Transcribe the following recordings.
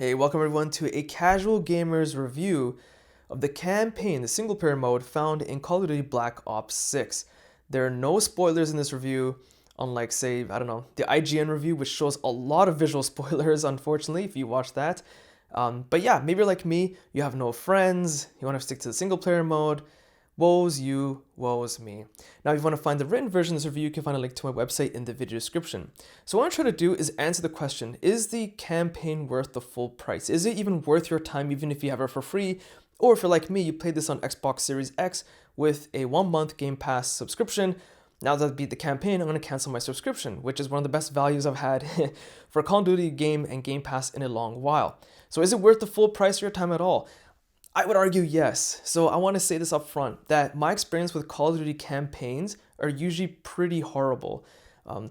Hey, welcome everyone to a casual gamer's review of the campaign, the single player mode found in Call of Duty Black Ops 6. There are no spoilers in this review, unlike say, I don't know, the IGN review, which shows a lot of visual spoilers, unfortunately, if you watch that. But yeah, maybe you're like me, you have no friends, you want to stick to the single player mode. Woes you, woes me. Now, if you want to find the written version of this review, you can find a link to my website in the video description. So what I'm trying to do is answer the question, is the campaign worth the full price? Is it even worth your time even if you have it for free? Or if you're like me, you played this on Xbox Series X with a 1-month Game Pass subscription. Now that I beat the campaign, I'm going to cancel my subscription, which is one of the best values I've had for a Call of Duty game and Game Pass in a long while. So is it worth the full price of your time at all? I would argue yes. So I want to say this up front, that my experience with Call of Duty campaigns are usually pretty horrible.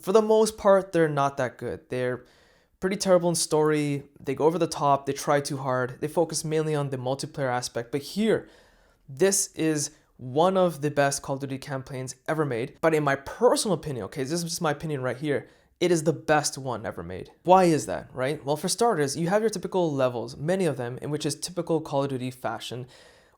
For the most part, they're not that good. They're pretty terrible in story, they go over the top, they try too hard, they focus mainly on the multiplayer aspect. But here, this is one of the best Call of Duty campaigns ever made. But in my personal opinion, okay, this is just my opinion right here, it is the best one ever made. Why is that, right? Well, for starters, you have your typical levels, many of them, in which is typical Call of Duty fashion.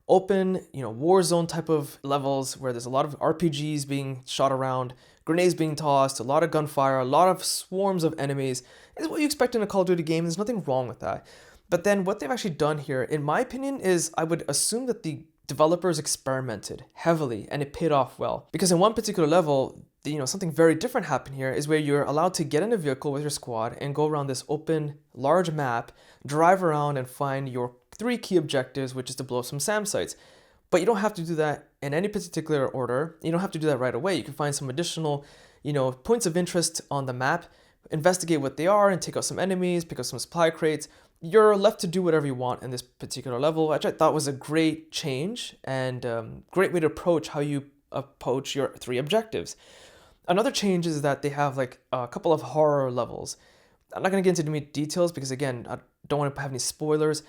Open, war zone type of levels where there's a lot of RPGs being shot around, grenades being tossed, a lot of gunfire, a lot of swarms of enemies. It's what you expect in a Call of Duty game. There's nothing wrong with that. But then what they've actually done here, in my opinion, is I would assume that the developers experimented heavily and it paid off well. Because in one particular level, something very different happened here is where you're allowed to get in a vehicle with your squad and go around this open, large map, drive around and find your 3 key objectives, which is to blow some SAM sites. But you don't have to do that in any particular order. You don't have to do that right away. You can find some additional, points of interest on the map, investigate what they are and take out some enemies, pick up some supply crates. You're left to do whatever you want in this particular level, which I thought was a great change and great way to approach how you approach your 3 objectives. Another change is that they have like a couple of horror levels. I'm not going to get into any details because again, I don't want to have any spoilers.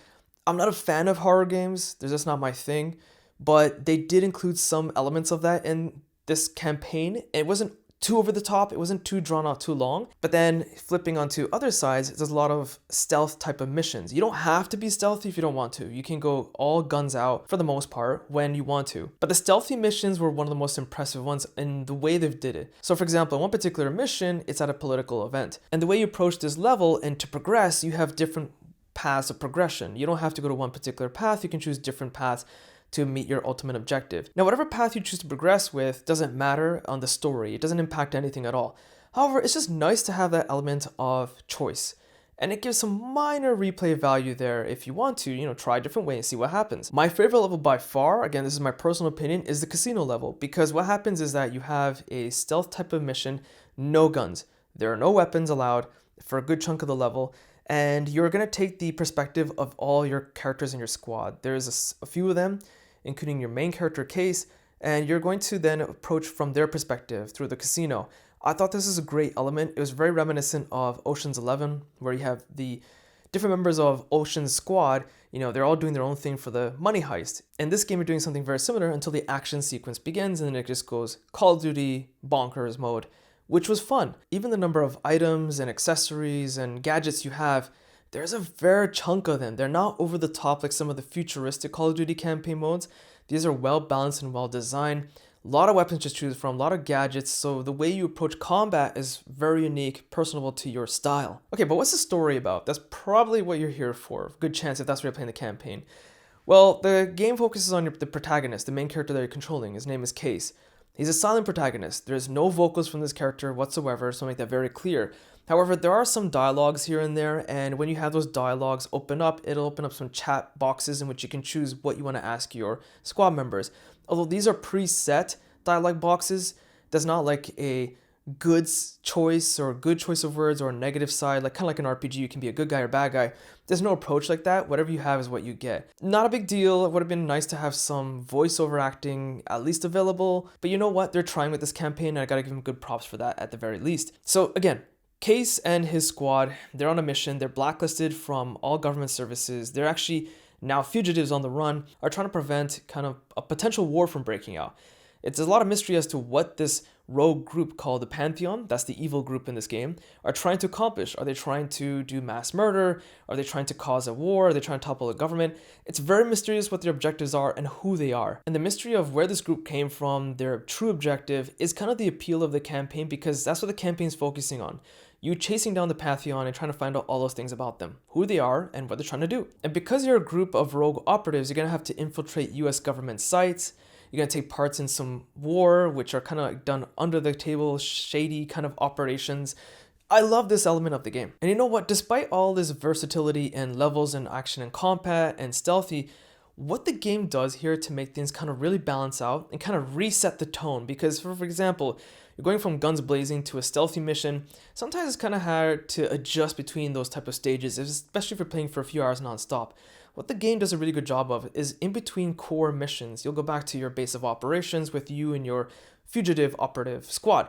I'm not a fan of horror games. They're just not my thing. But they did include some elements of that in this campaign. It wasn't too over the top. It wasn't too drawn out too long. But then flipping onto other sides, there's a lot of stealth type of missions. You don't have to be stealthy if you don't want to. You can go all guns out for the most part when you want to. But the stealthy missions were one of the most impressive ones in the way they've did it. So for example, in one particular mission, it's at a political event. And the way you approach this level and to progress, you have different paths of progression. You don't have to go to one particular path. You can choose different paths to meet your ultimate objective. Now, whatever path you choose to progress with doesn't matter on the story. It doesn't impact anything at all. However, it's just nice to have that element of choice. And it gives some minor replay value there if you want to, try a different way and see what happens. My favorite level by far, again, this is my personal opinion, is the casino level. Because what happens is that you have a stealth type of mission, no guns. There are no weapons allowed for a good chunk of the level. And you're going to take the perspective of all your characters in your squad. There's a few of them, including your main character Case, and you're going to then approach from their perspective through the casino. I thought this is a great element. It was very reminiscent of Ocean's 11, where you have the different members of Ocean's squad, they're all doing their own thing for the money heist. In this game, you're doing something very similar until the action sequence begins, and then it just goes Call of Duty bonkers mode, which was fun. Even the number of items and accessories and gadgets you have, there's a fair chunk of them. They're not over the top like some of the futuristic Call of Duty campaign modes. These are well balanced and well designed. A lot of weapons to choose from, a lot of gadgets, so the way you approach combat is very unique, personable to your style. Okay, but what's the story about? That's probably what you're here for. Good chance if that's why you're playing the campaign. Well, the game focuses on the protagonist, the main character that you're controlling. His name is Case. He's a silent protagonist. There's no vocals from this character whatsoever, so I'll make that very clear. However, there are some dialogues here and there, and when you have those dialogues open up, it'll open up some chat boxes in which you can choose what you want to ask your squad members. Although these are preset dialogue boxes, there's not like a good choice or a good choice of words or a negative side, like kind of like an RPG, you can be a good guy or bad guy. There's no approach like that. Whatever you have is what you get. Not a big deal. It would have been nice to have some voiceover acting at least available, but you know what? They're trying with this campaign, and I gotta give them good props for that at the very least. So again, Case and his squad, they're on a mission. They're blacklisted from all government services. They're actually now fugitives on the run, are trying to prevent kind of a potential war from breaking out. There's a lot of mystery as to what this rogue group called the Pantheon, that's the evil group in this game, are trying to accomplish. Are they trying to do mass murder? Are they trying to cause a war? Are they trying to topple a government? It's very mysterious what their objectives are and who they are. And the mystery of where this group came from, their true objective, is kind of the appeal of the campaign, because that's what the campaign is focusing on. You chasing down the Pantheon and trying to find out all those things about them, who they are and what they're trying to do. And because you're a group of rogue operatives, you're going to have to infiltrate US government sites. You're going to take parts in some war, which are kind of like done under the table, shady kind of operations. I love this element of the game. And you know what? Despite all this versatility and levels and action and combat and stealthy, what the game does here to make things kind of really balance out and kind of reset the tone. Because for example, you're going from guns blazing to a stealthy mission. Sometimes it's kind of hard to adjust between those type of stages, especially if you're playing for a few hours non-stop. What the game does a really good job of is in between core missions, you'll go back to your base of operations with you and your fugitive operative squad.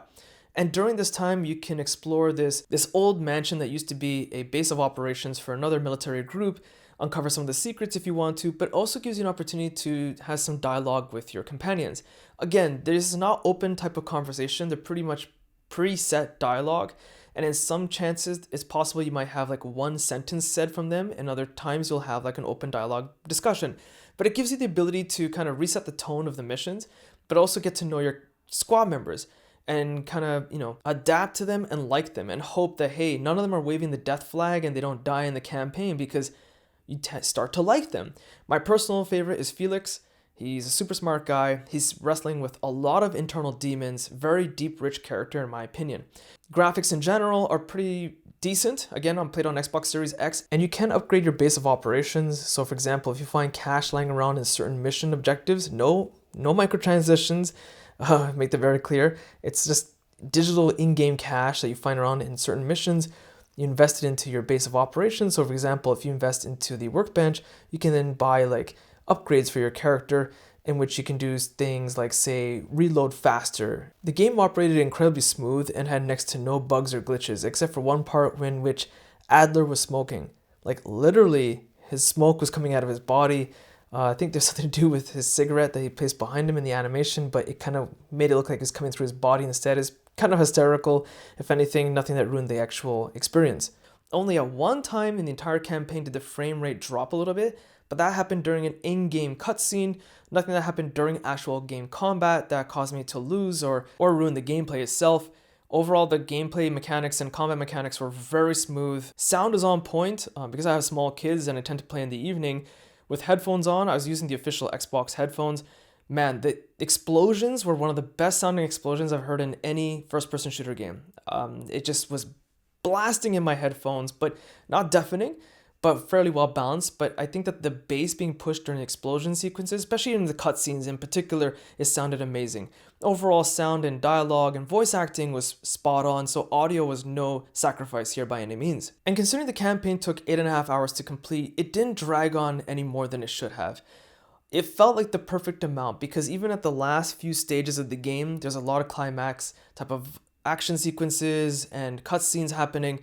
And during this time, you can explore this old mansion that used to be a base of operations for another military group, uncover some of the secrets if you want to, but also gives you an opportunity to have some dialogue with your companions. Again, there's not open type of conversation. They're pretty much preset dialogue. And in some chances, it's possible you might have like one sentence said from them, and other times you'll have like an open dialogue discussion. But it gives you the ability to kind of reset the tone of the missions, but also get to know your squad members and kind of, adapt to them and like them and hope that, hey, none of them are waving the death flag and they don't die in the campaign, because you start to like them. My personal favorite is Felix. He's a super smart guy. He's wrestling with a lot of internal demons, very deep, rich character in my opinion. Graphics in general are pretty decent. Again, I'm played on Xbox Series X, and you can upgrade your base of operations. So for example, if you find cash lying around in certain mission objectives, no microtransactions, make that very clear. It's just digital in-game cash that you find around in certain missions. You invest it into your base of operations. So for example, if you invest into the workbench, you can then buy like upgrades for your character, in which you can do things like, say, reload faster. The game operated incredibly smooth and had next to no bugs or glitches, except for one part in which Adler was smoking. Like literally, his smoke was coming out of his body. I think there's something to do with his cigarette that he placed behind him in the animation, but it kind of made it look like it's coming through his body instead. It's kind of hysterical. If anything, nothing that ruined the actual experience. Only at one time in the entire campaign did the frame rate drop a little bit, but that happened during an in-game cutscene. Nothing that happened during actual game combat that caused me to lose or ruin the gameplay itself. Overall, the gameplay mechanics and combat mechanics were very smooth. Sound is on point because I have small kids and I tend to play in the evening. With headphones on, I was using the official Xbox headphones. Man, the explosions were one of the best sounding explosions I've heard in any first-person shooter game. It just was blasting in my headphones, but not deafening, but fairly well balanced. But I think that the bass being pushed during the explosion sequences, especially in the cutscenes in particular, it sounded amazing. Overall sound and dialogue and voice acting was spot on, so audio was no sacrifice here by any means. And considering the campaign took 8.5 hours to complete, it didn't drag on any more than it should have. It felt like the perfect amount, because even at the last few stages of the game, there's a lot of climax type of action sequences and cutscenes happening.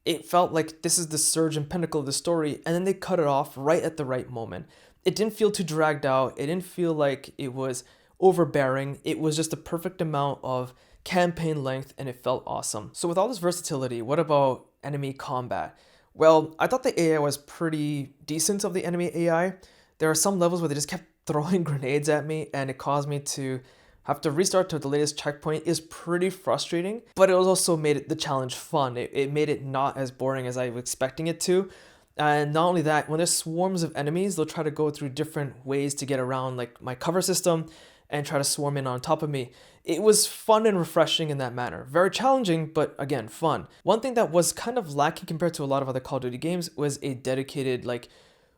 It felt like this is the surge and pinnacle of the story, and then they cut it off right at the right moment. It didn't feel too dragged out. It didn't feel like it was overbearing. It was just the perfect amount of campaign length, and it felt awesome. So with all this versatility, what about enemy combat? Well, I thought the AI was pretty decent of the enemy AI. There are some levels where they just kept throwing grenades at me, and it caused me to have to restart to the latest checkpoint. Is pretty frustrating, but it also made the challenge fun. It made it not as boring as I was expecting it to. And not only that, when there's swarms of enemies, they'll try to go through different ways to get around like my cover system and try to swarm in on top of me. It was fun and refreshing in that manner. Very challenging, but again, fun. One thing that was kind of lacking compared to a lot of other Call of Duty games was a dedicated like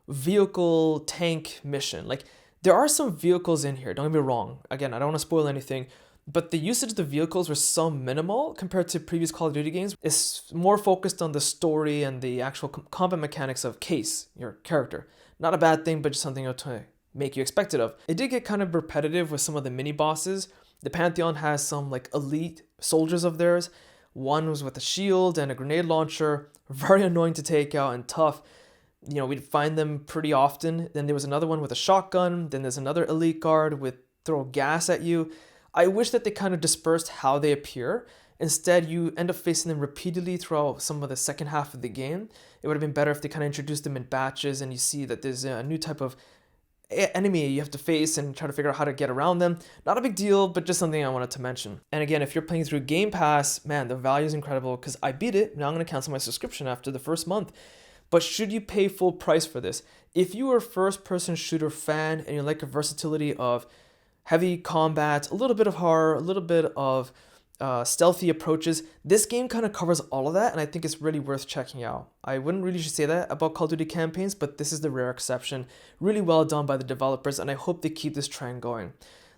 vehicle tank mission. Like there are some vehicles in here, don't get me wrong. Again, I don't want to spoil anything, but the usage of the vehicles was so minimal compared to previous Call of Duty games. It's more focused on the story and the actual combat mechanics of Case, your character. Not a bad thing, but just something to make you expect it of. It did get kind of repetitive with some of the mini bosses. The Pantheon has some like elite soldiers of theirs. One was with a shield and a grenade launcher, very annoying to take out and tough. We'd find them pretty often. Then there was another one with a shotgun. Then there's another elite guard with throw gas at you. I wish that they kind of dispersed how they appear. Instead, you end up facing them repeatedly throughout some of the second half of the game. It would have been better if they kind of introduced them in batches and you see that there's a new type of enemy you have to face and try to figure out how to get around them. Not a big deal, but just something I wanted to mention. And again, if you're playing through Game Pass, man, the value is incredible because I beat it. Now I'm going to cancel my subscription after the first month. But should you pay full price for this? If you are a first-person shooter fan and you like a versatility of heavy combat, a little bit of horror, a little bit of stealthy approaches, this game kind of covers all of that, and I think it's really worth checking out. I wouldn't really say that about Call of Duty campaigns, but this is the rare exception. Really well done by the developers, and I hope they keep this trend going.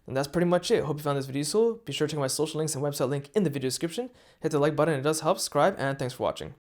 And that's pretty much it. Hope you found this video useful. Be sure to check my social links and website link in the video description. Hit the like button, it does help. Subscribe, and thanks for watching.